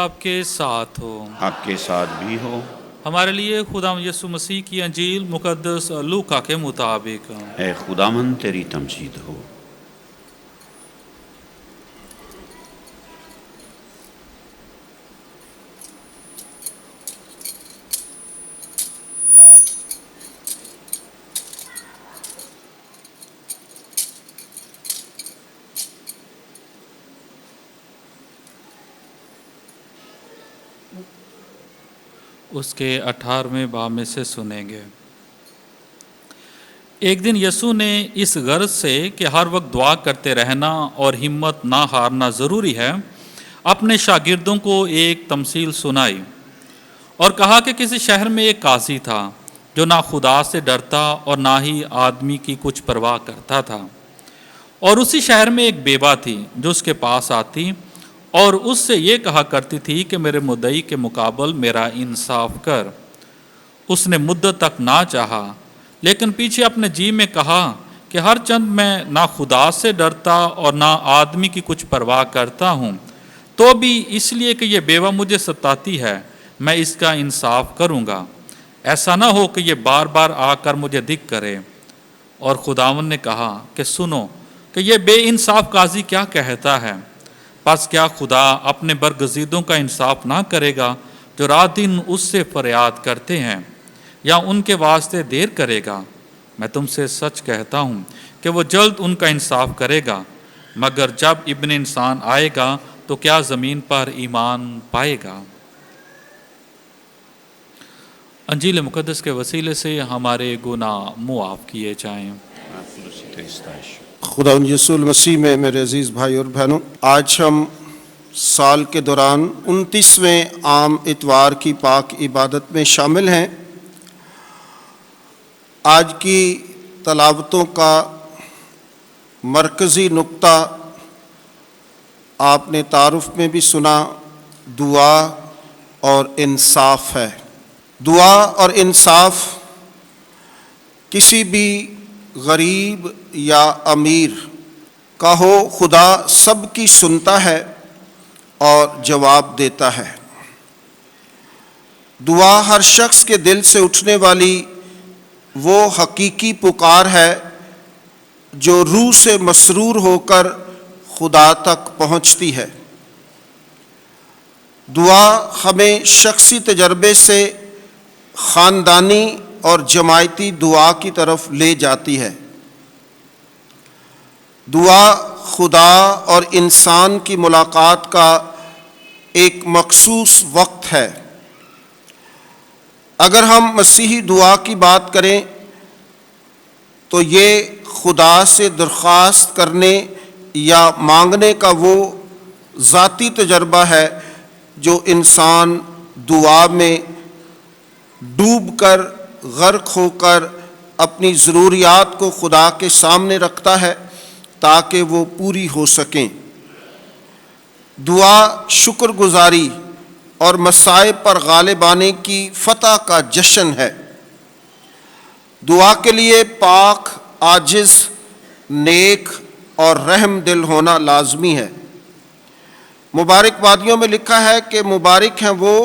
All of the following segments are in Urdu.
آپ کے ساتھ ہو۔ آپ کے ساتھ بھی ہو۔ ہمارے لیے خداوند یسوع مسیح کی انجیل مقدس لوکا کے مطابق۔ اے خداوند تیری تمجید ہو۔ اس کے 18ویں باب میں سے سنیں گے۔ ایک دن یسوع نے اس غرض سے کہ ہر وقت دعا کرتے رہنا اور ہمت نہ ہارنا ضروری ہے، اپنے شاگردوں کو ایک تمثیل سنائی اور کہا کہ کسی شہر میں ایک قاضی تھا جو نہ خدا سے ڈرتا اور نہ ہی آدمی کی کچھ پرواہ کرتا تھا، اور اسی شہر میں ایک بیوہ تھی جو اس کے پاس آتی اور اس سے یہ کہا کرتی تھی کہ میرے مدعی کے مقابل میرا انصاف کر۔ اس نے مدت تک نہ چاہا، لیکن پیچھے اپنے جی میں کہا کہ ہر چند میں نہ خدا سے ڈرتا اور نہ آدمی کی کچھ پرواہ کرتا ہوں، تو بھی اس لیے کہ یہ بیوہ مجھے ستاتی ہے میں اس کا انصاف کروں گا، ایسا نہ ہو کہ یہ بار بار آ کر مجھے دکھ کرے۔ اور خداوند نے کہا کہ سنو کہ یہ بے انصاف قاضی کیا کہتا ہے، پس کیا خدا اپنے برگزیدوں کا انصاف نہ کرے گا جو رات دن اس سے فریاد کرتے ہیں، یا ان کے واسطے دیر کرے گا؟ میں تم سے سچ کہتا ہوں کہ وہ جلد ان کا انصاف کرے گا۔ مگر جب ابن انسان آئے گا تو کیا زمین پر ایمان پائے گا؟ انجیل مقدس کے وسیلے سے ہمارے گناہ معاف کیے جائیں۔ خداوند یسوع مسیح میں میرے عزیز بھائی اور بہنوں، آج ہم سال کے دوران 29ویں عام اتوار کی پاک عبادت میں شامل ہیں۔ آج کی تلاوتوں کا مرکزی نقطہ آپ نے تعارف میں بھی سنا، دعا اور انصاف ہے۔ دعا اور انصاف کسی بھی غریب یا امیر کا ہو، خدا سب کی سنتا ہے اور جواب دیتا ہے۔ دعا ہر شخص کے دل سے اٹھنے والی وہ حقیقی پکار ہے جو روح سے مسرور ہو کر خدا تک پہنچتی ہے۔ دعا ہمیں شخصی تجربے سے خاندانی اور جماعتی دعا کی طرف لے جاتی ہے۔ دعا خدا اور انسان کی ملاقات کا ایک مخصوص وقت ہے۔ اگر ہم مسیحی دعا کی بات کریں تو یہ خدا سے درخواست کرنے یا مانگنے کا وہ ذاتی تجربہ ہے جو انسان دعا میں ڈوب کر، غرق ہو کر اپنی ضروریات کو خدا کے سامنے رکھتا ہے تاکہ وہ پوری ہو سکیں۔ دعا شکر گزاری اور مصائب پر غالب آنے کی فتح کا جشن ہے۔ دعا کے لیے پاک، عاجز، نیک اور رحم دل ہونا لازمی ہے۔ مبارک وادیوں میں لکھا ہے کہ مبارک ہیں وہ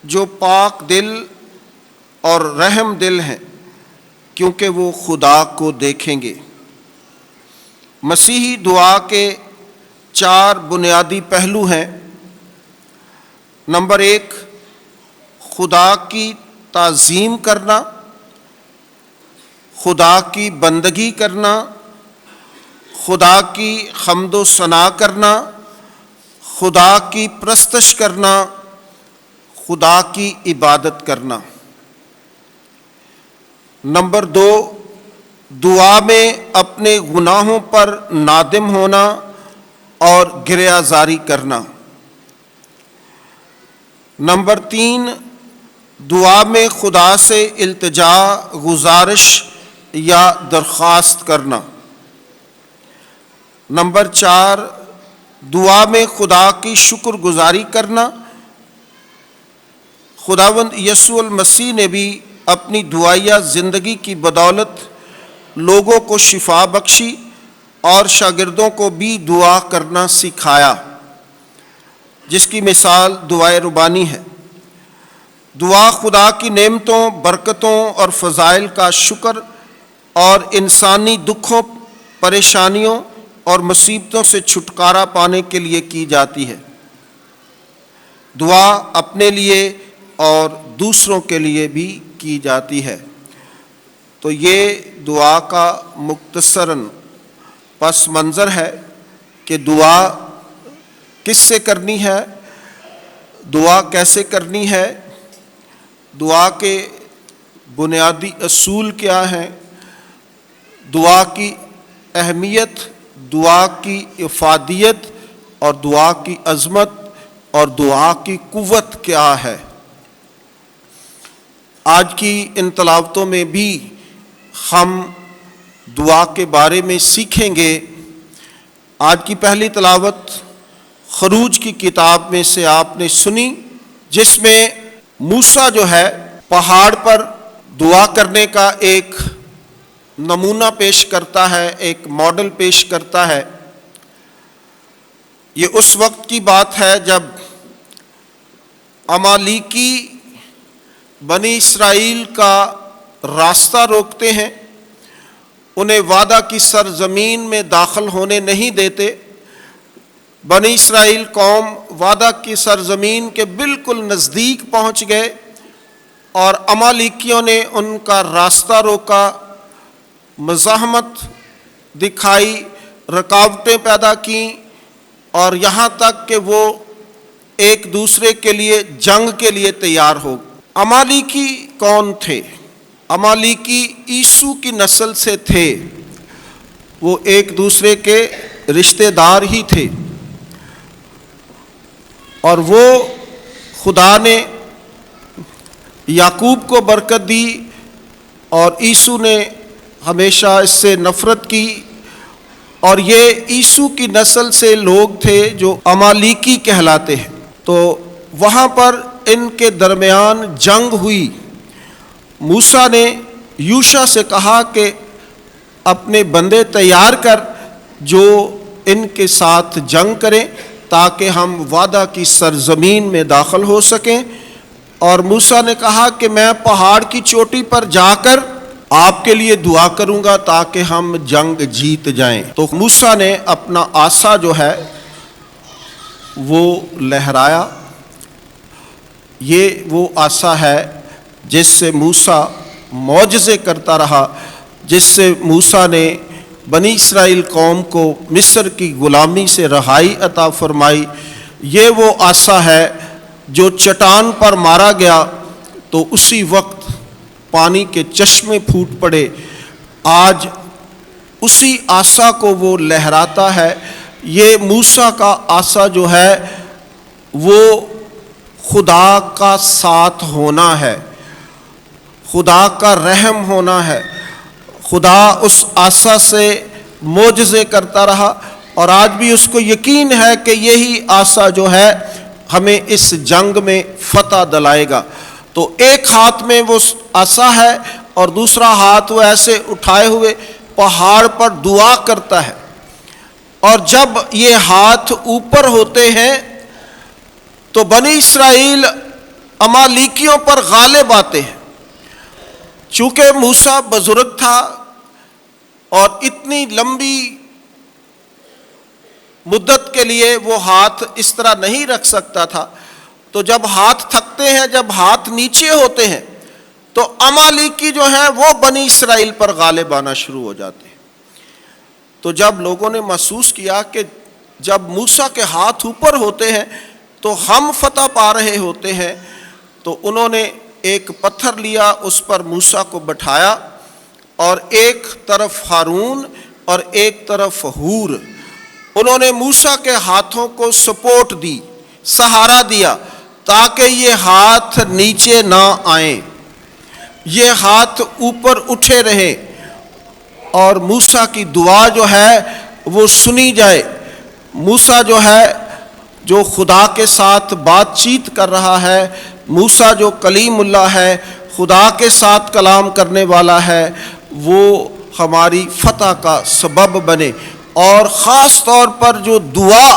جو پاک دل اور رحم دل ہیں، کیونکہ وہ خدا کو دیکھیں گے۔ مسیحی دعا کے 4 بنیادی پہلو ہیں۔ نمبر 1، خدا کی تعظیم کرنا، خدا کی بندگی کرنا، خدا کی حمد و ثنا کرنا، خدا کی پرستش کرنا، خدا کی عبادت کرنا۔ نمبر 2، دعا میں اپنے گناہوں پر نادم ہونا اور گریہ زاری کرنا۔ نمبر 3، دعا میں خدا سے التجا، گزارش یا درخواست کرنا۔ نمبر 4، دعا میں خدا کی شکر گزاری کرنا۔ خداوند یسوع المسیح نے بھی اپنی دعائیہ زندگی کی بدولت لوگوں کو شفا بخشی اور شاگردوں کو بھی دعا کرنا سکھایا۔ جس کی مثال دعائے ربانی ہے۔ دعا خدا کی نعمتوں، برکتوں اور فضائل کا شکر اور انسانی دکھوں، پریشانیوں اور مصیبتوں سے چھٹکارا پانے کے لیے کی جاتی ہے۔ دعا اپنے لیے اور دوسروں کے لیے بھی کی جاتی ہے۔ تو یہ دعا کا مختصراً پس منظر ہے کہ دعا کس سے کرنی ہے، دعا کیسے کرنی ہے، دعا کے بنیادی اصول کیا ہیں، دعا کی اہمیت، دعا کی افادیت اور دعا کی عظمت اور دعا کی قوت کیا ہے۔ آج کی ان تلاوتوں میں بھی ہم دعا کے بارے میں سیکھیں گے۔ آج کی پہلی تلاوت خروج کی کتاب میں سے آپ نے سنی، جس میں موسیٰ جو ہے پہاڑ پر دعا کرنے کا ایک نمونہ پیش کرتا ہے، ایک ماڈل پیش کرتا ہے۔ یہ اس وقت کی بات ہے جب عمالیکی بنی اسرائیل کا راستہ روکتے ہیں، انہیں وعدہ کی سرزمین میں داخل ہونے نہیں دیتے۔ بنی اسرائیل قوم وعدہ کی سرزمین کے بالکل نزدیک پہنچ گئے اور عمالیکیوں نے ان کا راستہ روکا، مزاحمت دکھائی، رکاوٹیں پیدا کیں، اور یہاں تک کہ وہ ایک دوسرے کے لیے جنگ کے لیے تیار ہو۔ عمالیکی کون تھے؟ عمالیکی عیسو کی نسل سے تھے، وہ ایک دوسرے کے رشتہ دار ہی تھے، اور وہ خدا نے یعقوب کو برکت دی اور عیسو نے ہمیشہ اس سے نفرت کی، اور یہ عیسو کی نسل سے لوگ تھے جو عمالیکی کہلاتے ہیں۔ تو وہاں پر ان کے درمیان جنگ ہوئی۔ موسیٰ نے یوشع سے کہا کہ اپنے بندے تیار کر جو ان کے ساتھ جنگ کریں تاکہ ہم وعدہ کی سرزمین میں داخل ہو سکیں، اور موسیٰ نے کہا کہ میں پہاڑ کی چوٹی پر جا کر آپ کے لیے دعا کروں گا تاکہ ہم جنگ جیت جائیں۔ تو موسیٰ نے اپنا عصا جو ہے وہ لہرایا۔ یہ وہ عصا ہے جس سے موسیٰ معجزے کرتا رہا، جس سے موسیٰ نے بنی اسرائیل قوم کو مصر کی غلامی سے رہائی عطا فرمائی۔ یہ وہ عصا ہے جو چٹان پر مارا گیا تو اسی وقت پانی کے چشمے پھوٹ پڑے۔ آج اسی عصا کو وہ لہراتا ہے۔ یہ موسیٰ کا عصا جو ہے وہ خدا کا ساتھ ہونا ہے، خدا کا رحم ہونا ہے۔ خدا اس عصا سے معجزے کرتا رہا، اور آج بھی اس کو یقین ہے کہ یہی عصا جو ہے ہمیں اس جنگ میں فتح دلائے گا۔ تو ایک ہاتھ میں وہ عصا ہے اور دوسرا ہاتھ وہ ایسے اٹھائے ہوئے پہاڑ پر دعا کرتا ہے، اور جب یہ ہاتھ اوپر ہوتے ہیں تو بنی اسرائیل عمالیکیوں پر غالب آتے ہیں۔ چونکہ موسیٰ بزرگ تھا اور اتنی لمبی مدت کے لیے وہ ہاتھ اس طرح نہیں رکھ سکتا تھا، تو جب ہاتھ تھکتے ہیں، جب ہاتھ نیچے ہوتے ہیں تو عمالیکی جو ہیں وہ بنی اسرائیل پر غالب آنا شروع ہو جاتے ہیں۔ تو جب لوگوں نے محسوس کیا کہ جب موسیٰ کے ہاتھ اوپر ہوتے ہیں تو ہم فتح پا رہے ہوتے ہیں، تو انہوں نے ایک پتھر لیا، اس پر موسیٰ کو بٹھایا، اور ایک طرف ہارون اور ایک طرف ہور، انہوں نے موسیٰ کے ہاتھوں کو سپورٹ دی، سہارا دیا، تاکہ یہ ہاتھ نیچے نہ آئیں، یہ ہاتھ اوپر اٹھے رہیں، اور موسیٰ کی دعا جو ہے وہ سنی جائے۔ موسیٰ جو ہے جو خدا کے ساتھ بات چیت کر رہا ہے، موسیٰ جو کلیم اللہ ہے، خدا کے ساتھ کلام کرنے والا ہے، وہ ہماری فتح کا سبب بنے۔ اور خاص طور پر جو دعا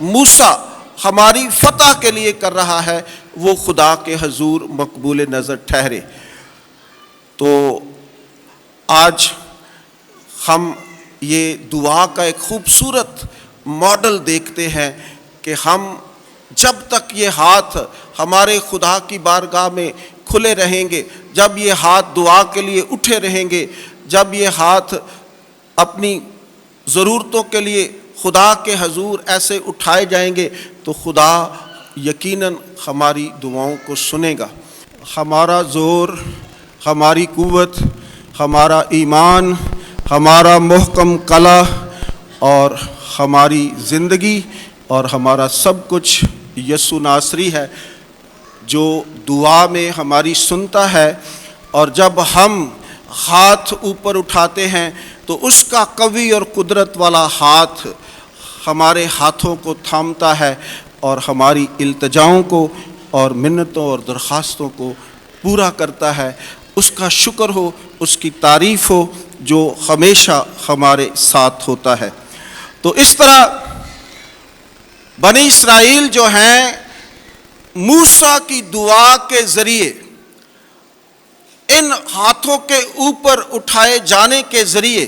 موسیٰ ہماری فتح کے لیے کر رہا ہے وہ خدا کے حضور مقبول نظر ٹھہرے۔ تو آج ہم یہ دعا کا ایک خوبصورت ماڈل دیکھتے ہیں کہ ہم جب تک یہ ہاتھ ہمارے خدا کی بارگاہ میں کھلے رہیں گے، جب یہ ہاتھ دعا کے لیے اٹھے رہیں گے، جب یہ ہاتھ اپنی ضرورتوں کے لیے خدا کے حضور ایسے اٹھائے جائیں گے تو خدا یقیناً ہماری دعاؤں کو سنے گا۔ ہمارا زور، ہماری قوت، ہمارا ایمان، ہمارا محکم کلہ اور ہماری زندگی اور ہمارا سب کچھ یسوع ناصری ہے، جو دعا میں ہماری سنتا ہے، اور جب ہم ہاتھ اوپر اٹھاتے ہیں تو اس کا قوی اور قدرت والا ہاتھ ہمارے ہاتھوں کو تھامتا ہے اور ہماری التجاؤں کو اور منتوں اور درخواستوں کو پورا کرتا ہے۔ اس کا شکر ہو، اس کی تعریف ہو جو ہمیشہ ہمارے ساتھ ہوتا ہے۔ تو اس طرح بنی اسرائیل جو ہیں موسیٰ کی دعا کے ذریعے، ان ہاتھوں کے اوپر اٹھائے جانے کے ذریعے،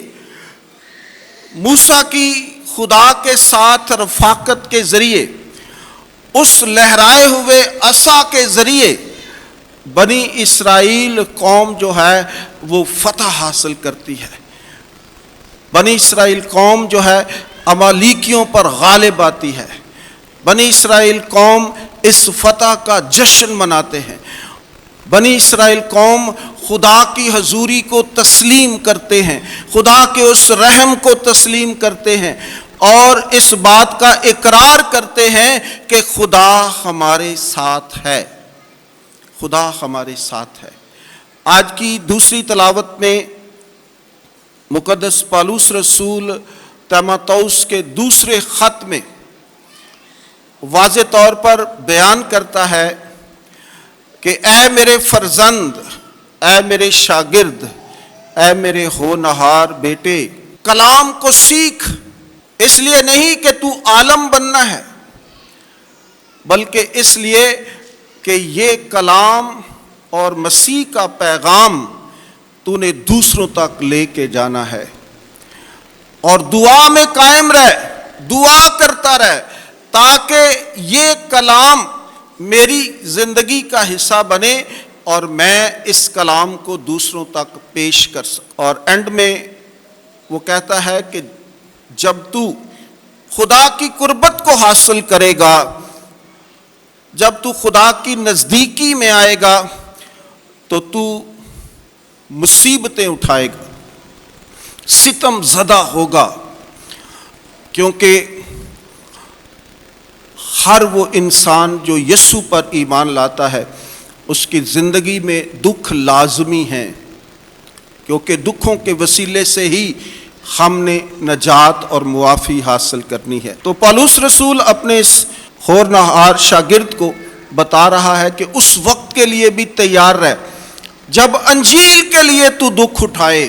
موسیٰ کی خدا کے ساتھ رفاقت کے ذریعے، اس لہرائے ہوئے عصا کے ذریعے بنی اسرائیل قوم جو ہے وہ فتح حاصل کرتی ہے۔ بنی اسرائیل قوم جو ہے عمالیکیوں پر غالب آتی ہے۔ بنی اسرائیل قوم اس فتح کا جشن مناتے ہیں۔ بنی اسرائیل قوم خدا کی حضوری کو تسلیم کرتے ہیں، خدا کے اس رحم کو تسلیم کرتے ہیں، اور اس بات کا اقرار کرتے ہیں کہ خدا ہمارے ساتھ ہے، خدا ہمارے ساتھ ہے۔ آج کی دوسری تلاوت میں مقدس پالوس رسول تیموتھوس کے دوسرے خط میں واضح طور پر بیان کرتا ہے کہ اے میرے فرزند، اے میرے شاگرد، اے میرے ہونہار بیٹے، کلام کو سیکھ، اس لیے نہیں کہ تو عالم بننا ہے، بلکہ اس لیے کہ یہ کلام اور مسیح کا پیغام تو نے دوسروں تک لے کے جانا ہے، اور دعا میں قائم رہ، دعا کرتا رہ، تاکہ یہ کلام میری زندگی کا حصہ بنے اور میں اس کلام کو دوسروں تک پیش کر سکوں۔ اور اینڈ میں وہ کہتا ہے کہ جب تو خدا کی قربت کو حاصل کرے گا، جب تو خدا کی نزدیکی میں آئے گا تو مصیبتیں اٹھائے گا، ستم زدہ ہوگا، کیونکہ ہر وہ انسان جو یسوع پر ایمان لاتا ہے اس کی زندگی میں دکھ لازمی ہیں، کیونکہ دکھوں کے وسیلے سے ہی ہم نے نجات اور معافی حاصل کرنی ہے۔ تو پالوس رسول اپنے اس ہونہار شاگرد کو بتا رہا ہے کہ اس وقت کے لیے بھی تیار رہ جب انجیل کے لیے تو دکھ اٹھائے،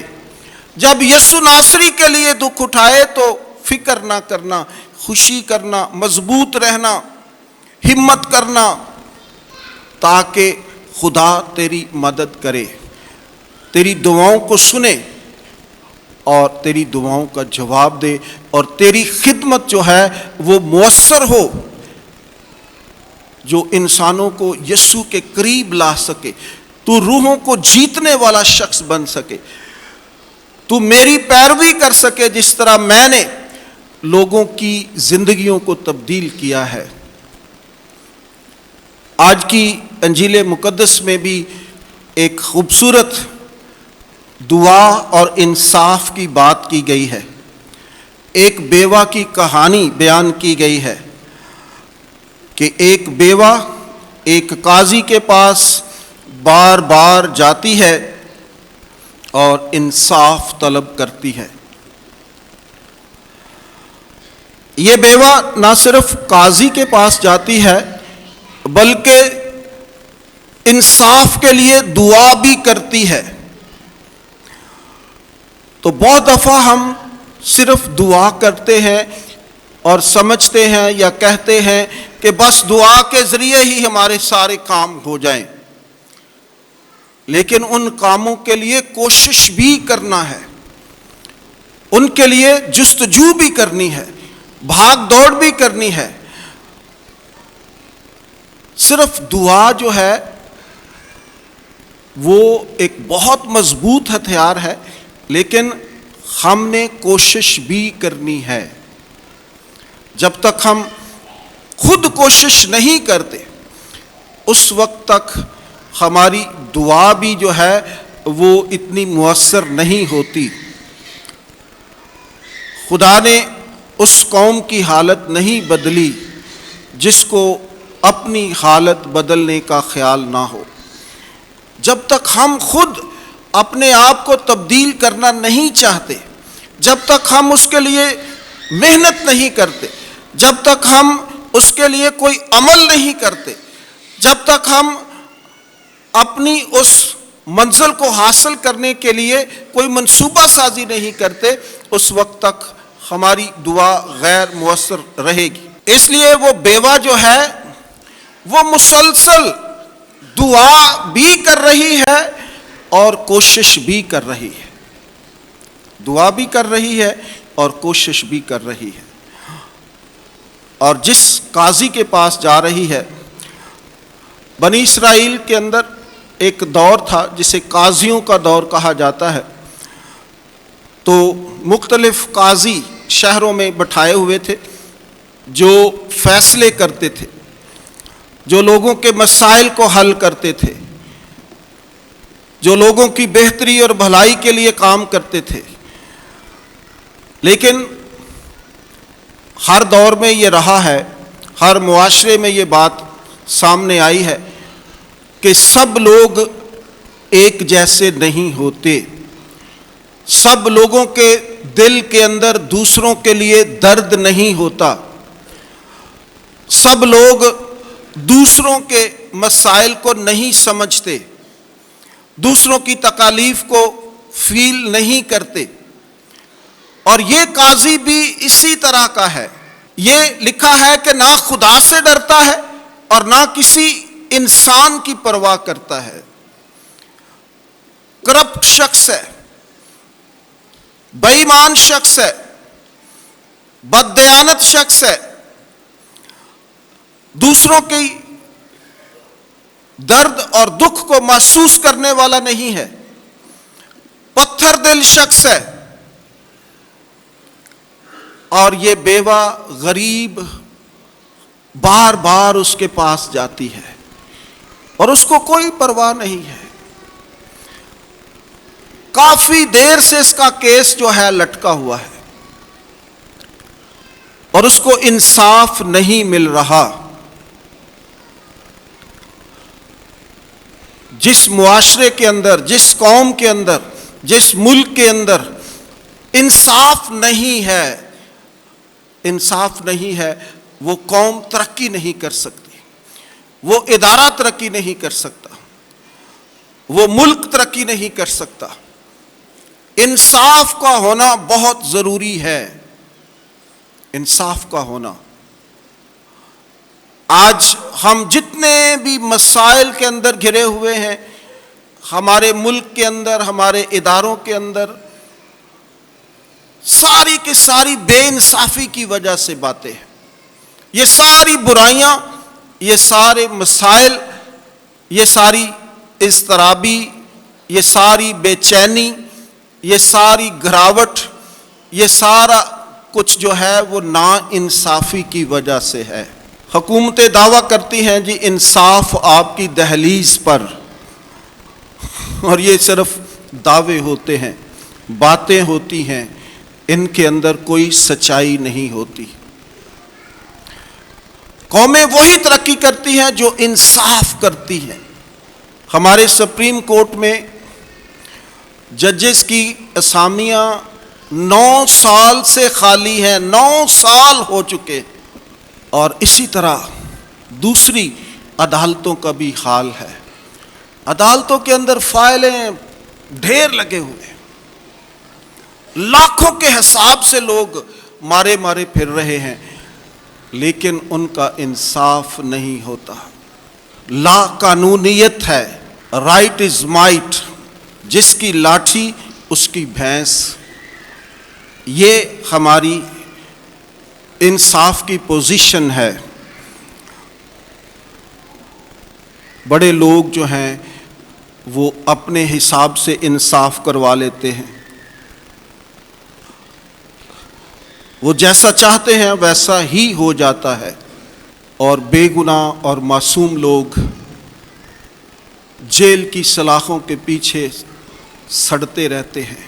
جب یسوع ناصری کے لیے دکھ اٹھائے تو فکر نہ کرنا، خوشی کرنا، مضبوط رہنا، ہمت کرنا، تاکہ خدا تیری مدد کرے، تیری دعاؤں کو سنے اور تیری دعاؤں کا جواب دے، اور تیری خدمت جو ہے وہ مؤثر ہو، جو انسانوں کو یسوع کے قریب لا سکے، تو روحوں کو جیتنے والا شخص بن سکے، تو میری پیروی کر سکے جس طرح میں نے لوگوں کی زندگیوں کو تبدیل کیا ہے۔ آج کی انجیل مقدس میں بھی ایک خوبصورت دعا اور انصاف کی بات کی گئی ہے، ایک بیوہ کی کہانی بیان کی گئی ہے کہ ایک بیوہ ایک قاضی کے پاس بار بار جاتی ہے اور انصاف طلب کرتی ہے۔ یہ بیوہ نہ صرف قاضی کے پاس جاتی ہے بلکہ انصاف کے لیے دعا بھی کرتی ہے۔ تو بہت دفعہ ہم صرف دعا کرتے ہیں اور سمجھتے ہیں یا کہتے ہیں کہ کہ بس دعا کے ذریعے ہی ہمارے سارے کام ہو جائیں، لیکن ان کاموں کے لیے کوشش بھی کرنا ہے، ان کے لیے جستجو بھی کرنی ہے، بھاگ دوڑ بھی کرنی ہے۔ صرف دعا جو ہے وہ ایک بہت مضبوط ہتھیار ہے، لیکن ہم نے کوشش بھی کرنی ہے۔ جب تک ہم خود کوشش نہیں کرتے اس وقت تک ہماری دعا بھی جو ہے وہ اتنی مؤثر نہیں ہوتی۔ خدا نے اس قوم کی حالت نہیں بدلی جس کو اپنی حالت بدلنے کا خیال نہ ہو۔ جب تک ہم خود اپنے آپ کو تبدیل کرنا نہیں چاہتے، جب تک ہم اس کے لیے محنت نہیں کرتے، جب تک ہم اس کے لیے کوئی عمل نہیں کرتے، جب تک ہم اپنی اس منزل کو حاصل کرنے کے لیے کوئی منصوبہ سازی نہیں کرتے، اس وقت تک ہماری دعا غیر مؤثر رہے گی۔ اس لیے وہ بیوہ جو ہے وہ مسلسل دعا بھی کر رہی ہے اور کوشش بھی کر رہی ہے، دعا بھی کر رہی ہے اور کوشش بھی کر رہی ہے۔ اور جس قاضی کے پاس جا رہی ہے، بنی اسرائیل کے اندر ایک دور تھا جسے قاضیوں کا دور کہا جاتا ہے، تو مختلف قاضی شہروں میں بٹھائے ہوئے تھے جو فیصلے کرتے تھے، جو لوگوں کے مسائل کو حل کرتے تھے، جو لوگوں کی بہتری اور بھلائی کے لیے کام کرتے تھے۔ لیکن ہر دور میں یہ رہا ہے، ہر معاشرے میں یہ بات سامنے آئی ہے کہ سب لوگ ایک جیسے نہیں ہوتے، سب لوگوں کے دل کے اندر دوسروں کے لیے درد نہیں ہوتا، سب لوگ دوسروں کے مسائل کو نہیں سمجھتے، دوسروں کی تکالیف کو فیل نہیں کرتے۔ اور یہ قاضی بھی اسی طرح کا ہے۔ یہ لکھا ہے کہ نہ خدا سے ڈرتا ہے اور نہ کسی انسان کی پرواہ کرتا ہے۔ کرپٹ شخص ہے، بے ایمان شخص ہے، بددیانت شخص ہے، دوسروں کی درد اور دکھ کو محسوس کرنے والا نہیں ہے، پتھر دل شخص ہے۔ اور یہ بیوہ غریب بار بار اس کے پاس جاتی ہے اور اس کو کوئی پرواہ نہیں ہے۔ کافی دیر سے اس کا کیس جو ہے لٹکا ہوا ہے اور اس کو انصاف نہیں مل رہا۔ جس معاشرے کے اندر، جس قوم کے اندر، جس ملک کے اندر انصاف نہیں ہے، انصاف نہیں ہے، وہ قوم ترقی نہیں کر سکتی، وہ ادارہ ترقی نہیں کر سکتا، وہ ملک ترقی نہیں کر سکتا۔ انصاف کا ہونا بہت ضروری ہے، انصاف کا ہونا۔ آج ہم جتنے بھی مسائل کے اندر گھرے ہوئے ہیں، ہمارے ملک کے اندر، ہمارے اداروں کے اندر، ساری کی ساری بے انصافی کی وجہ سے باتیں ہیں۔ یہ ساری برائیاں، یہ سارے مسائل، یہ ساری اضطرابی، یہ ساری بے چینی، یہ ساری گھراوٹ، یہ سارا کچھ جو ہے وہ نا انصافی کی وجہ سے ہے۔ حکومتیں دعویٰ کرتی ہیں جی انصاف آپ کی دہلیز پر، اور یہ صرف دعوے ہوتے ہیں، باتیں ہوتی ہیں، ان کے اندر کوئی سچائی نہیں ہوتی۔ قومیں وہی ترقی کرتی ہیں جو انصاف کرتی ہیں۔ ہمارے سپریم کورٹ میں ججز کی اسامیاں 9 سال سے خالی ہیں، 9 سال ہو چکے، اور اسی طرح دوسری عدالتوں کا بھی حال ہے۔ عدالتوں کے اندر فائلیں ڈھیر لگے ہوئے ہیں، لاکھوں کے حساب سے لوگ مارے پھر رہے ہیں، لیکن ان کا انصاف نہیں ہوتا. لا قانونیت ہے. Right is might. جس کی لاٹھی اس کی بھینس. یہ ہماری انصاف کی پوزیشن ہے. بڑے لوگ جو ہیں وہ اپنے حساب سے انصاف کروا لیتے ہیں. وہ جیسا چاہتے ہیں ویسا ہی ہو جاتا ہے، اور بے گناہ اور معصوم لوگ جیل کی سلاخوں کے پیچھے سڑتے رہتے ہیں.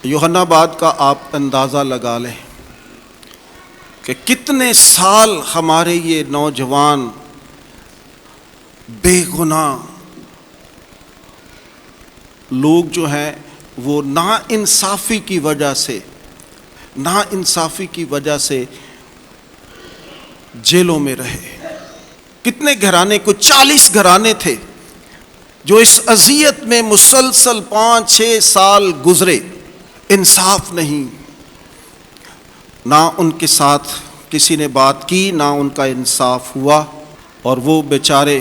یوحنا آباد کا آپ اندازہ لگا لیں کہ کتنے سال ہمارے یہ نوجوان بے گناہ لوگ جو ہیں وہ نا انصافی کی وجہ سے جیلوں میں رہے. کتنے گھرانے، کو 40 گھرانے تھے جو اس اذیت میں مسلسل 5-6 سال گزرے. انصاف نہیں. نہ ان کے ساتھ کسی نے بات کی، نہ ان کا انصاف ہوا، اور وہ بیچارے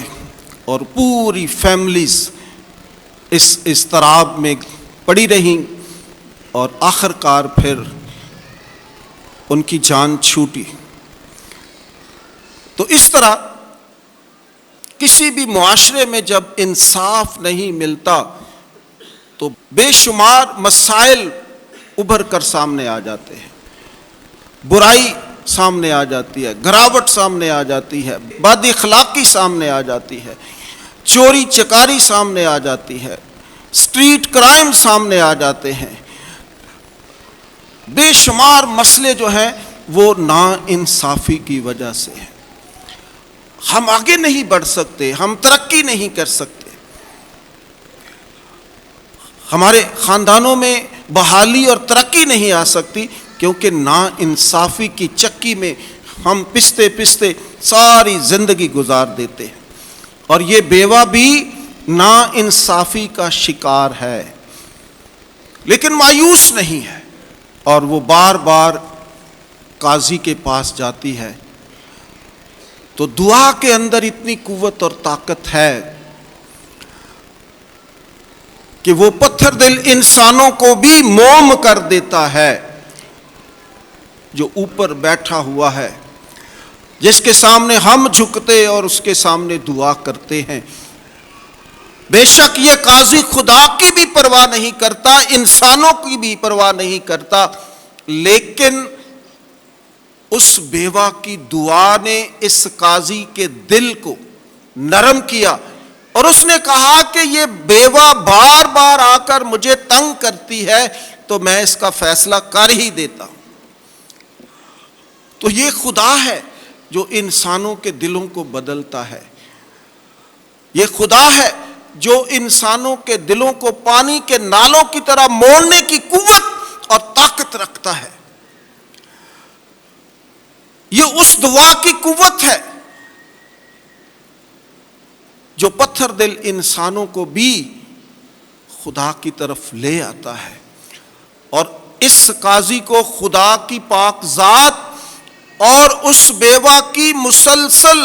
اور پوری فیملیز اس اضطراب میں پڑی رہیں، اور آخر کار پھر ان کی جان چھوٹی. تو اس طرح کسی بھی معاشرے میں جب انصاف نہیں ملتا تو بے شمار مسائل ابھر کر سامنے آ جاتے ہیں. برائی سامنے آ جاتی ہے، گراوٹ سامنے آ جاتی ہے، بد اخلاقی سامنے آ جاتی ہے، چوری چکاری سامنے آ جاتی ہے، اسٹریٹ کرائم سامنے آ جاتے ہیں. بے شمار مسئلے جو ہیں وہ نا انصافی کی وجہ سے ہیں. ہم آگے نہیں بڑھ سکتے، ہم ترقی نہیں کر سکتے. ہمارے خاندانوں میں بحالی اور ترقی نہیں آ سکتی کیونکہ نا انصافی کی چکی میں ہم پستے پستے ساری زندگی گزار دیتے ہیں. اور یہ بیوہ بھی نا انصافی کا شکار ہے، لیکن مایوس نہیں ہے، اور وہ بار بار قاضی کے پاس جاتی ہے. تو دعا کے اندر اتنی قوت اور طاقت ہے کہ وہ پتھر دل انسانوں کو بھی موم کر دیتا ہے جو اوپر بیٹھا ہوا ہے، جس کے سامنے ہم جھکتے اور اس کے سامنے دعا کرتے ہیں. بے شک یہ قاضی خدا کی بھی پرواہ نہیں کرتا، انسانوں کی بھی پرواہ نہیں کرتا، لیکن اس بیوہ کی دعا نے اس قاضی کے دل کو نرم کیا، اور اس نے کہا کہ یہ بیوہ بار بار آ کر مجھے تنگ کرتی ہے تو میں اس کا فیصلہ کر ہی دیتا ہوں. تو یہ خدا ہے جو انسانوں کے دلوں کو بدلتا ہے. یہ خدا ہے جو انسانوں کے دلوں کو پانی کے نالوں کی طرح موڑنے کی قوت اور طاقت رکھتا ہے. یہ اس دعا کی قوت ہے جو پتھر دل انسانوں کو بھی خدا کی طرف لے آتا ہے. اور اس قاضی کو خدا کی پاک ذات اور اس بیوہ کی مسلسل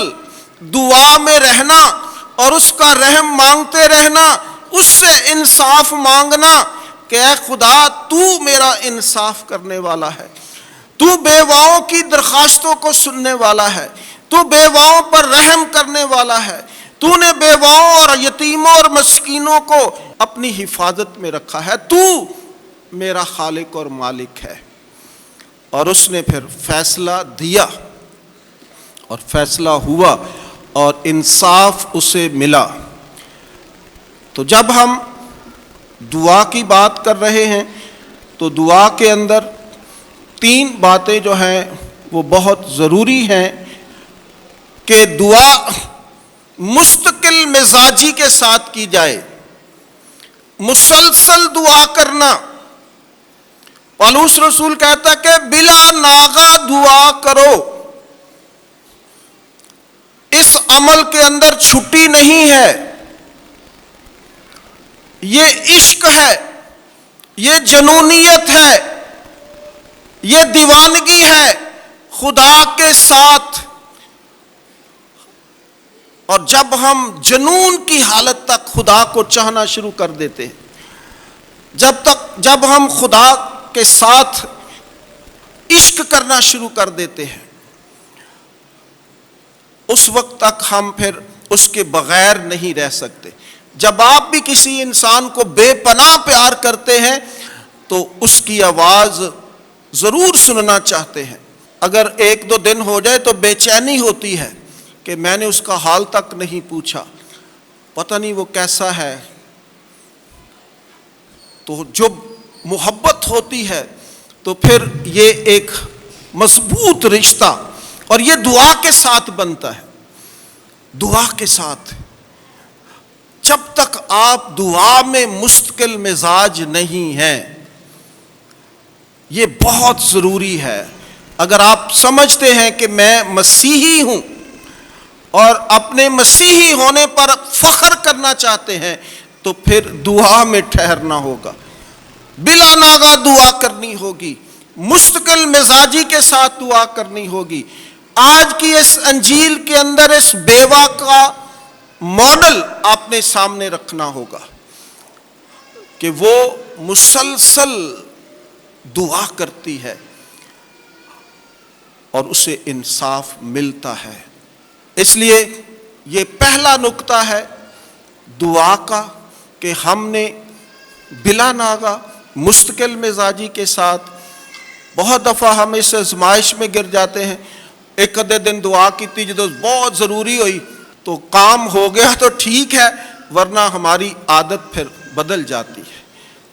دعا میں رہنا اور اس کا رحم مانگتے رہنا، اس سے انصاف مانگنا کہ اے خدا تو میرا انصاف کرنے والا ہے، تو بیواؤں کی درخواستوں کو سننے والا ہے، تو بیواؤں پر رحم کرنے والا ہے، تو نے بیواؤں اور یتیموں اور مسکینوں کو اپنی حفاظت میں رکھا ہے، تو میرا خالق اور مالک ہے. اور اس نے پھر فیصلہ دیا اور فیصلہ ہوا اور انصاف اسے ملا. تو جب ہم دعا کی بات کر رہے ہیں تو دعا کے اندر 3 باتیں جو ہیں وہ بہت ضروری ہیں کہ دعا مستقل مزاجی کے ساتھ کی جائے. مسلسل دعا کرنا. پالوس رسول کہتا ہے کہ بلا ناغہ دعا کرو. اس عمل کے اندر چھٹی نہیں ہے. یہ عشق ہے، یہ جنونیت ہے، یہ دیوانگی ہے، خدا کے ساتھ، اور جب ہم جنون کی حالت تک خدا کو چاہنا شروع کر دیتے ہیں، جب ہم خدا کے ساتھ عشق کرنا شروع کر دیتے ہیں، اس وقت تک ہم پھر اس کے بغیر نہیں رہ سکتے۔ جب آپ بھی کسی انسان کو بے پناہ پیار کرتے ہیں تو اس کی آواز ضرور سننا چاہتے ہیں۔ اگر ایک دو دن ہو جائے تو بے چینی ہوتی ہے کہ میں نے اس کا حال تک نہیں پوچھا، پتہ نہیں وہ کیسا ہے۔ تو جب محبت ہوتی ہے تو پھر یہ ایک مضبوط رشتہ، اور یہ دعا کے ساتھ بنتا ہے، دعا کے ساتھ۔ جب تک آپ دعا میں مستقل مزاج نہیں ہیں، یہ بہت ضروری ہے۔ اگر آپ سمجھتے ہیں کہ میں مسیحی ہوں اور اپنے مسیحی ہونے پر فخر کرنا چاہتے ہیں تو پھر دعا میں ٹھہرنا ہوگا، بلا ناغہ دعا کرنی ہوگی، مستقل مزاجی کے ساتھ دعا کرنی ہوگی۔ آج کی اس انجیل کے اندر اس بیوہ کا ماڈل آپ نے سامنے رکھنا ہوگا کہ وہ مسلسل دعا کرتی ہے اور اسے انصاف ملتا ہے۔ اس لیے یہ پہلا نقطہ ہے دعا کا کہ ہم نے بلا ناغہ مستقل مزاجی کے ساتھ، بہت دفعہ ہم اس آزمائش میں گر جاتے ہیں۔ ایک آدھے دن دعا کی تھی جدو بہت ضروری ہوئی تو کام ہو گیا تو ٹھیک ہے، ورنہ ہماری عادت پھر بدل جاتی ہے۔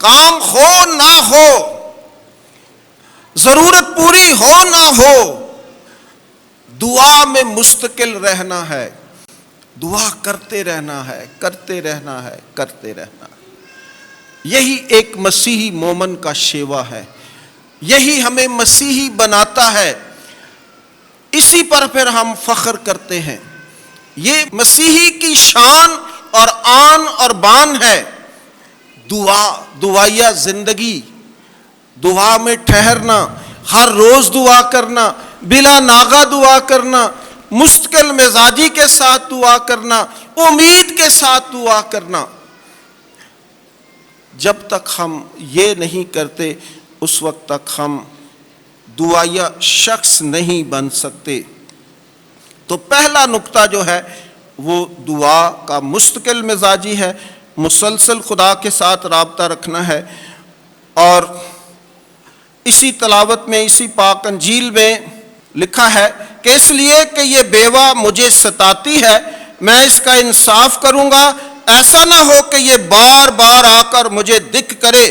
کام ہو نہ ہو، ضرورت پوری ہو نہ ہو، دعا میں مستقل رہنا ہے، دعا کرتے رہنا ہے، کرتے رہنا ہے، کرتے رہنا ہے۔ یہی ایک مسیحی مومن کا شیوا ہے، یہی ہمیں مسیحی بناتا ہے، اسی پر پھر ہم فخر کرتے ہیں۔ یہ مسیحی کی شان اور آن اور بان ہے، دعائیا زندگی، دعا میں ٹھہرنا، ہر روز دعا کرنا، بلا ناغہ دعا کرنا، مستقل مزاجی کے ساتھ دعا کرنا، امید کے ساتھ دعا کرنا۔ جب تک ہم یہ نہیں کرتے اس وقت تک ہم دعائیا شخص نہیں بن سکتے۔ تو پہلا نقطہ جو ہے وہ دعا کا مستقل مزاجی ہے، مسلسل خدا کے ساتھ رابطہ رکھنا ہے۔ اور اسی تلاوت میں، اسی پاک انجیل میں لکھا ہے کہ اس لیے کہ یہ بیوہ مجھے ستاتی ہے، میں اس کا انصاف کروں گا، ایسا نہ ہو کہ یہ بار بار آ کر مجھے دکھ کرے۔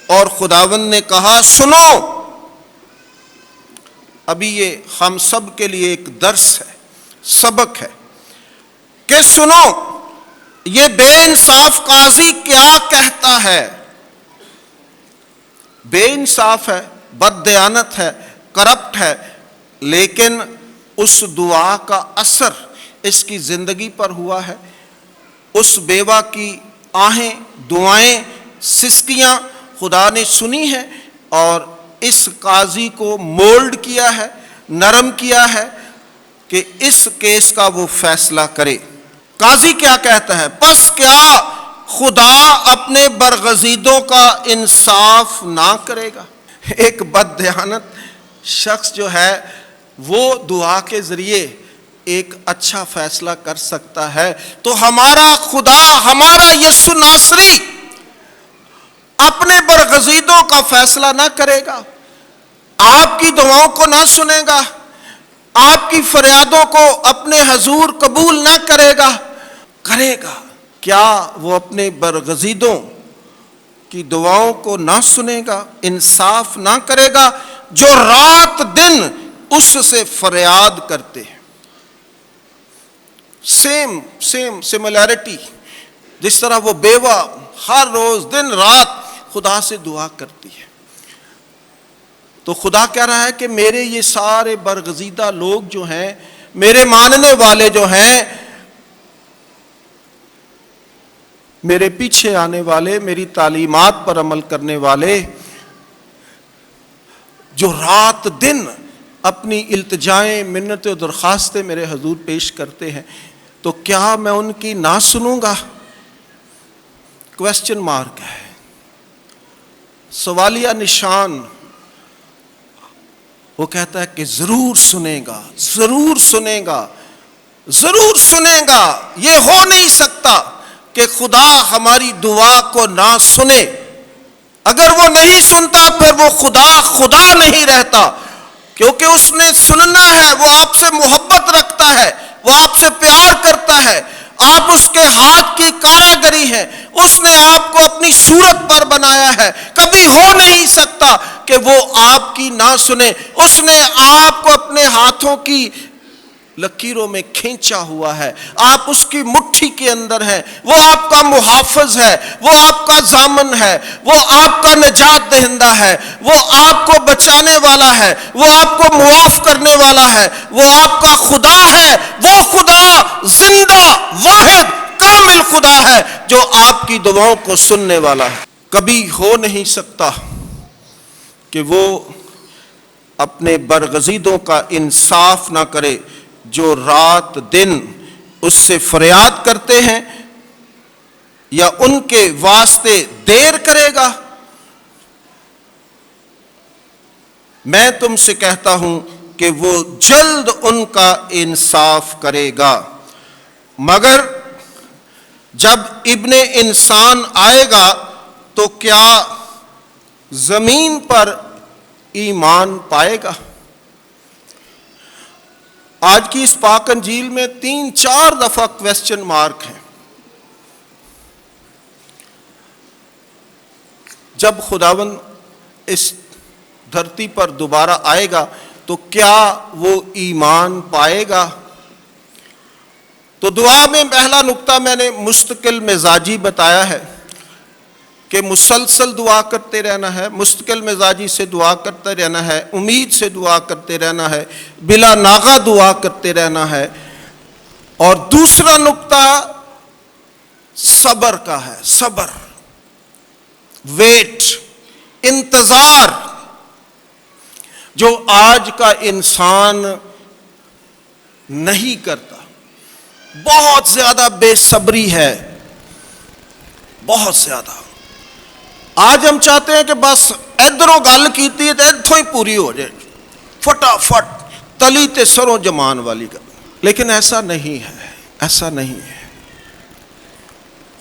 اور خداوند نے کہا سنو، ابھی یہ ہم سب کے لیے ایک درس ہے، سبق ہے کہ سنو یہ بے انصاف قاضی کیا کہتا ہے۔ بے انصاف ہے، بد دیانت ہے، کرپٹ ہے، لیکن اس دعا کا اثر اس کی زندگی پر ہوا ہے۔ اس بیوہ کی آہیں، دعائیں، سسکیاں خدا نے سنی ہیں اور اس قاضی کو مولڈ کیا ہے، نرم کیا ہے کہ اس کیس کا وہ فیصلہ کرے۔ قاضی کیا کہتا ہے؟ پس کیا خدا اپنے برگزیدوں کا انصاف نہ کرے گا؟ ایک بد دیانت شخص جو ہے وہ دعا کے ذریعے ایک اچھا فیصلہ کر سکتا ہے، تو ہمارا خدا، ہمارا یسوع ناصری اپنے برگزیدوں کا فیصلہ نہ کرے گا؟ آپ کی دعاؤں کو نہ سنے گا؟ آپ کی فریادوں کو اپنے حضور قبول نہ کرے گا؟ کرے گا۔ کیا وہ اپنے برگزیدوں کی دعاؤں کو نہ سنے گا، انصاف نہ کرے گا، جو رات دن اس سے فریاد کرتے ہیں؟ سیم سملیرٹی، جس طرح وہ بیوہ ہر روز دن رات خدا سے دعا کرتی ہے۔ تو خدا کہہ رہا ہے کہ میرے یہ سارے برگزیدہ لوگ جو ہیں، میرے ماننے والے جو ہیں، میرے پیچھے آنے والے، میری تعلیمات پر عمل کرنے والے، جو رات دن اپنی التجائیں منتیں و درخواستیں میرے حضور پیش کرتے ہیں تو کیا میں ان کی نہ سنوں گا؟ کویسچن مارک ہے، سوالیہ نشان۔ وہ کہتا ہے کہ ضرور سنے گا، ضرور سنے گا، ضرور سنے گا۔ یہ ہو نہیں سکتا کہ خدا ہماری دعا کو نہ سنے۔ اگر وہ نہیں سنتا پھر وہ خدا نہیں رہتا، کیونکہ اس نے سننا ہے۔ وہ آپ سے محبت رکھتا ہے، وہ آپ سے پیار کرتا ہے، آپ اس کے ہاتھ کی کاراگری ہیں، اس نے آپ کو اپنی صورت پر بنایا ہے۔ کبھی ہو نہیں سکتا کہ وہ آپ کی نہ سنے۔ اس نے آپ کو اپنے ہاتھوں کی لکیروں میں کھینچا ہوا ہے، آپ اس کی مٹھی کے اندر ہیں، وہ آپ کا محافظ ہے، وہ آپ کا ضامن ہے، وہ آپ کا نجات دہندہ ہے، وہ آپ کو بچانے والا ہے، وہ آپ کو معاف کرنے والا ہے، وہ آپ کا خدا ہے۔ وہ خدا زندہ واحد کامل خدا ہے جو آپ کی دعاؤں کو سننے والا ہے۔ کبھی ہو نہیں سکتا کہ وہ اپنے برگزیدوں کا انصاف نہ کرے جو رات دن اس سے فریاد کرتے ہیں، یا ان کے واسطے دیر کرے گا؟ میں تم سے کہتا ہوں کہ وہ جلد ان کا انصاف کرے گا۔ مگر جب ابن انسان آئے گا تو کیا زمین پر ایمان پائے گا؟ آج کی اس پاک انجیل میں 3-4 دفعہ کویسچن مارک ہیں۔ جب خداوند اس دھرتی پر دوبارہ آئے گا تو کیا وہ ایمان پائے گا؟ تو دعا میں پہلا نقطہ میں نے مستقل مزاجی بتایا ہے کہ مسلسل دعا کرتے رہنا ہے، مستقل مزاجی سے دعا کرتے رہنا ہے، امید سے دعا کرتے رہنا ہے، بلا ناغہ دعا کرتے رہنا ہے۔ اور دوسرا نقطہ صبر کا ہے، صبر، ویٹ، انتظار، جو آج کا انسان نہیں کرتا۔ بہت زیادہ بے صبری ہے، بہت زیادہ۔ آج ہم چاہتے ہیں کہ بس ادھروں گل کیتی ہے تو ادھوں ہی پوری ہو جائے، فٹافٹ تلی تے سروں جمان والی گل۔ لیکن ایسا نہیں ہے، ایسا نہیں ہے۔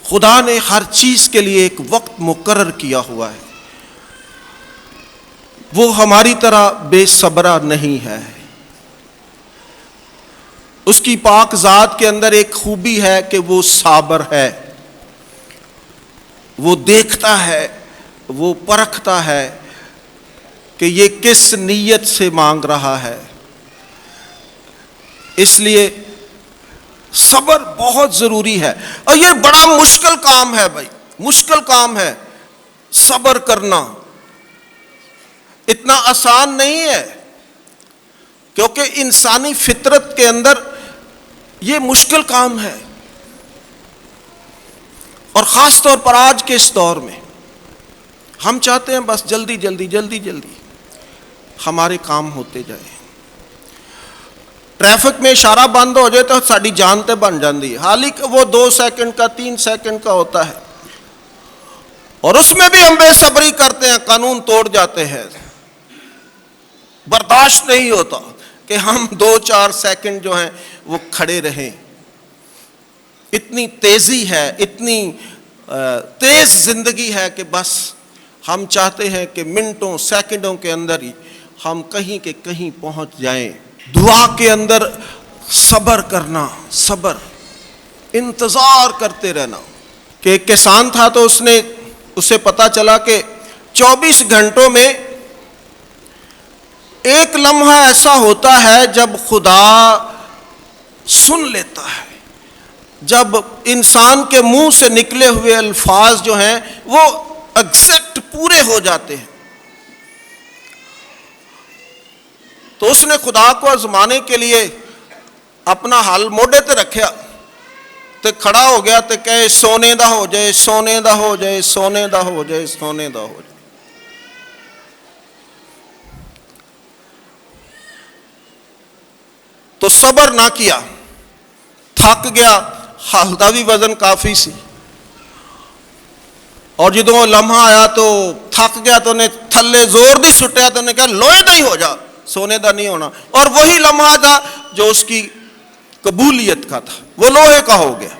خدا نے ہر چیز کے لیے ایک وقت مقرر کیا ہوا ہے۔ وہ ہماری طرح بے صبرا نہیں ہے۔ اس کی پاک ذات کے اندر ایک خوبی ہے کہ وہ صابر ہے، وہ دیکھتا ہے، وہ پرکھتا ہے کہ یہ کس نیت سے مانگ رہا ہے۔ اس لیے صبر بہت ضروری ہے، اور یہ بڑا مشکل کام ہے بھائی، مشکل کام ہے صبر کرنا، اتنا آسان نہیں ہے، کیونکہ انسانی فطرت کے اندر یہ مشکل کام ہے۔ اور خاص طور پر آج کے اس دور میں ہم چاہتے ہیں بس جلدی جلدی جلدی جلدی ہمارے کام ہوتے جائیں۔ ٹریفک میں اشارہ بند ہو جائے تو ساری جان تے بن جاندی ہے، حالانکہ وہ 2 سیکنڈ کا 3 سیکنڈ کا ہوتا ہے، اور اس میں بھی ہم بے صبری کرتے ہیں، قانون توڑ جاتے ہیں۔ برداشت نہیں ہوتا کہ ہم 2-4 سیکنڈ جو ہیں وہ کھڑے رہیں۔ اتنی تیزی ہے، اتنی تیز زندگی ہے کہ بس ہم چاہتے ہیں کہ منٹوں سیکنڈوں کے اندر ہی ہم کہیں کے کہیں پہنچ جائیں۔ دعا کے اندر صبر کرنا، صبر، انتظار کرتے رہنا۔ کہ ایک کسان تھا تو اسے پتا چلا کہ 24 گھنٹوں میں ایک لمحہ ایسا ہوتا ہے جب خدا سن لیتا ہے، جب انسان کے منہ سے نکلے ہوئے الفاظ جو ہیں وہ ایگزیکٹ پورے ہو جاتے ہیں۔ تو اس نے خدا کو آزمانے کے لیے اپنا ہل موڈے تے رکھیا تے کھڑا ہو گیا تے کہے سونے دا ہو جائے، سونے دا ہو جائے، سونے دا ہو جائے، سونے دا ہو جائے۔ تو صبر نہ کیا, تھک گیا, حالت بھی وزن کافی سی, اور جدوں وہ لمحہ آیا تو تھک گیا تو انہیں تھلے زور دی سٹیا تو انہیں کہا لوہے دا ہی ہو جا, سونے دا نہیں ہونا, اور وہی لمحہ تھا جو اس کی قبولیت کا تھا, وہ لوہے کا ہو گیا.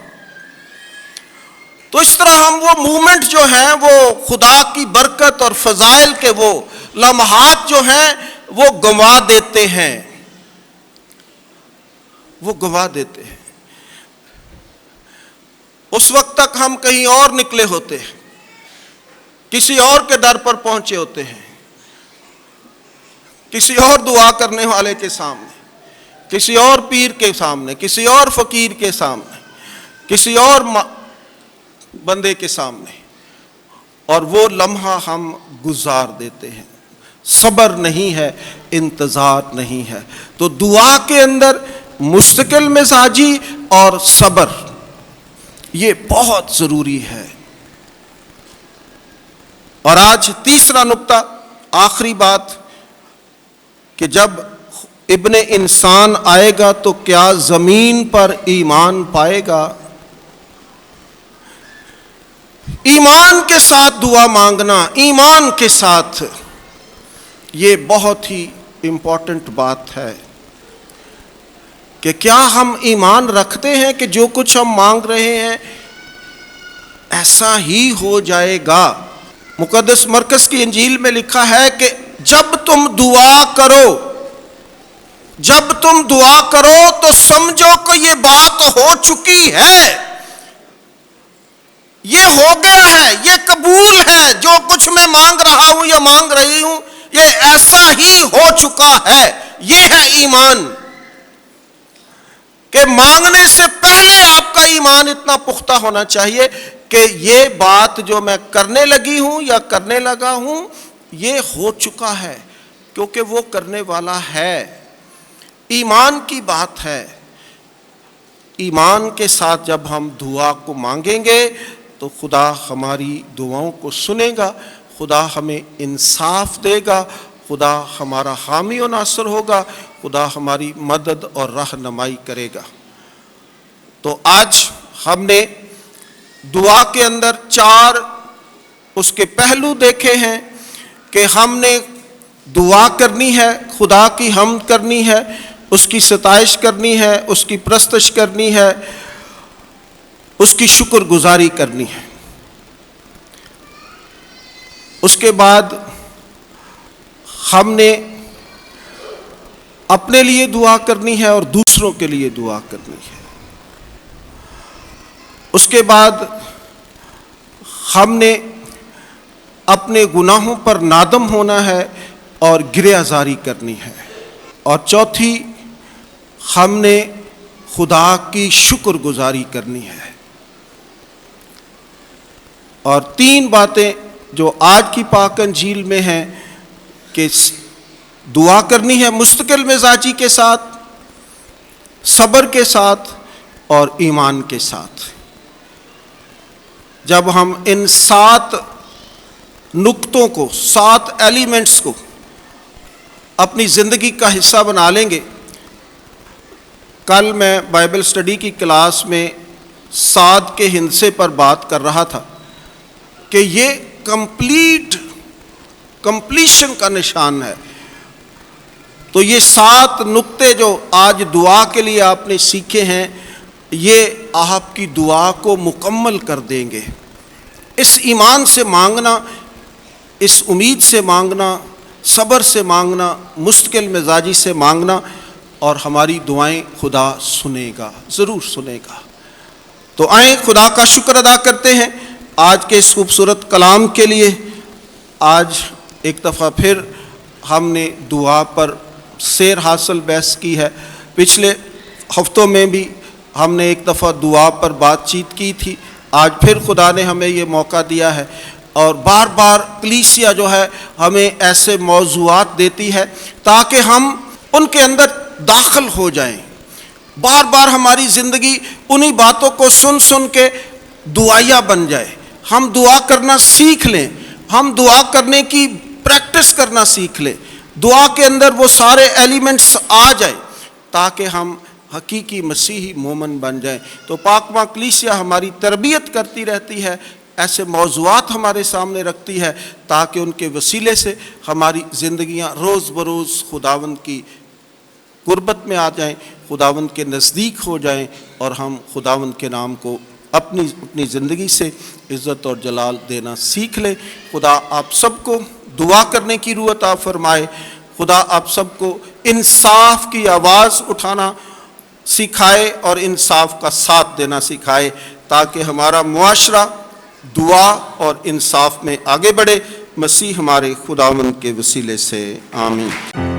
تو اس طرح ہم وہ مومنٹ جو ہیں وہ خدا کی برکت اور فضائل کے وہ لمحات جو ہیں وہ گنوا دیتے ہیں, وہ گنوا دیتے ہیں. اس وقت تک ہم کہیں اور نکلے ہوتے ہیں, کسی اور کے در پر پہنچے ہوتے ہیں, کسی اور دعا کرنے والے کے سامنے, کسی اور پیر کے سامنے, کسی اور فقیر کے سامنے, کسی اور بندے کے سامنے, اور وہ لمحہ ہم گزار دیتے ہیں. صبر نہیں ہے, انتظار نہیں ہے. تو دعا کے اندر مستقل مزاجی اور صبر یہ بہت ضروری ہے. اور آج تیسرا نقطہ, آخری بات, کہ جب ابن انسان آئے گا تو کیا زمین پر ایمان پائے گا؟ ایمان کے ساتھ دعا مانگنا, ایمان کے ساتھ, یہ بہت ہی امپورٹنٹ بات ہے کہ کیا ہم ایمان رکھتے ہیں کہ جو کچھ ہم مانگ رہے ہیں ایسا ہی ہو جائے گا. مقدس مرکز کی انجیل میں لکھا ہے کہ جب تم دعا کرو, جب تم دعا کرو تو سمجھو کہ یہ بات ہو چکی ہے, یہ ہو گیا ہے, یہ قبول ہے, جو کچھ میں مانگ رہا ہوں یا مانگ رہی ہوں یہ ایسا ہی ہو چکا ہے. یہ ہے ایمان, کہ مانگنے سے پہلے آپ کا ایمان اتنا پختہ ہونا چاہیے کہ یہ بات جو میں کرنے لگی ہوں یا کرنے لگا ہوں یہ ہو چکا ہے, کیونکہ وہ کرنے والا ہے. ایمان کی بات ہے. ایمان کے ساتھ جب ہم دعا کو مانگیں گے تو خدا ہماری دعاؤں کو سنے گا, خدا ہمیں انصاف دے گا, خدا ہمارا حامی و ناصر ہوگا, خدا ہماری مدد اور رہنمائی کرے گا. تو آج ہم نے دعا کے اندر 4 اس کے پہلو دیکھے ہیں کہ ہم نے دعا کرنی ہے, خدا کی حمد کرنی ہے, اس کی ستائش کرنی ہے, اس کی پرستش کرنی ہے, اس کی شکر گزاری کرنی ہے. اس کے بعد ہم نے اپنے لیے دعا کرنی ہے اور دوسروں کے لیے دعا کرنی ہے. اس کے بعد ہم نے اپنے گناہوں پر نادم ہونا ہے اور گریہ زاری کرنی ہے. اور چوتھی ہم نے خدا کی شکر گزاری کرنی ہے. اور 3 باتیں جو آج کی پاک انجیل میں ہیں کہ دعا کرنی ہے مستقل مزاجی کے ساتھ, صبر کے ساتھ اور ایمان کے ساتھ. جب ہم ان 7 نقطوں کو, 7 ایلیمنٹس کو اپنی زندگی کا حصہ بنا لیں گے. کل میں بائبل اسٹڈی کی کلاس میں سعد کے ہندسے پر بات کر رہا تھا کہ یہ کمپلیشن کا نشان ہے. تو یہ 7 نقطے جو آج دعا کے لیے آپ نے سیکھے ہیں یہ آپ کی دعا کو مکمل کر دیں گے. اس ایمان سے مانگنا, اس امید سے مانگنا, صبر سے مانگنا, مستقل مزاجی سے مانگنا, اور ہماری دعائیں خدا سنے گا, ضرور سنے گا. تو آئیں خدا کا شکر ادا کرتے ہیں آج کے اس خوبصورت کلام کے لیے. آج ایک دفعہ پھر ہم نے دعا پر سیر حاصل بحث کی ہے. پچھلے ہفتوں میں بھی ہم نے ایک دفعہ دعا پر بات چیت کی تھی. آج پھر خدا نے ہمیں یہ موقع دیا ہے, اور بار بار کلیسیا جو ہے ہمیں ایسے موضوعات دیتی ہے تاکہ ہم ان کے اندر داخل ہو جائیں. بار بار ہماری زندگی انہی باتوں کو سن سن کے دعائیا بن جائے. ہم دعا کرنا سیکھ لیں, ہم دعا کرنے کی پریکٹس کرنا سیکھ لیں, دعا کے اندر وہ سارے ایلیمنٹس آ جائیں. تاکہ ہم حقیقی مسیحی مومن بن جائیں۔ تو پاک ماں کلیسیا ہماری تربیت کرتی رہتی ہے، ایسے موضوعات ہمارے سامنے رکھتی ہے تاکہ ان کے وسیلے سے ہماری زندگیاں روز بروز خداوند کی قربت میں آ جائیں، خداوند کے نزدیک ہو جائیں، اور ہم خداوند کے نام کو اپنی زندگی سے عزت اور جلال دینا سیکھ لیں۔ خدا آپ سب کو دعا کرنے کی روح عطا فرمائے۔ خدا آپ سب کو انصاف کی آواز اٹھانا سکھائے اور انصاف کا ساتھ دینا سکھائے، تاکہ ہمارا معاشرہ دعا اور انصاف میں آگے بڑھے۔ مسیح ہمارے خداوند کے وسیلے سے آمین۔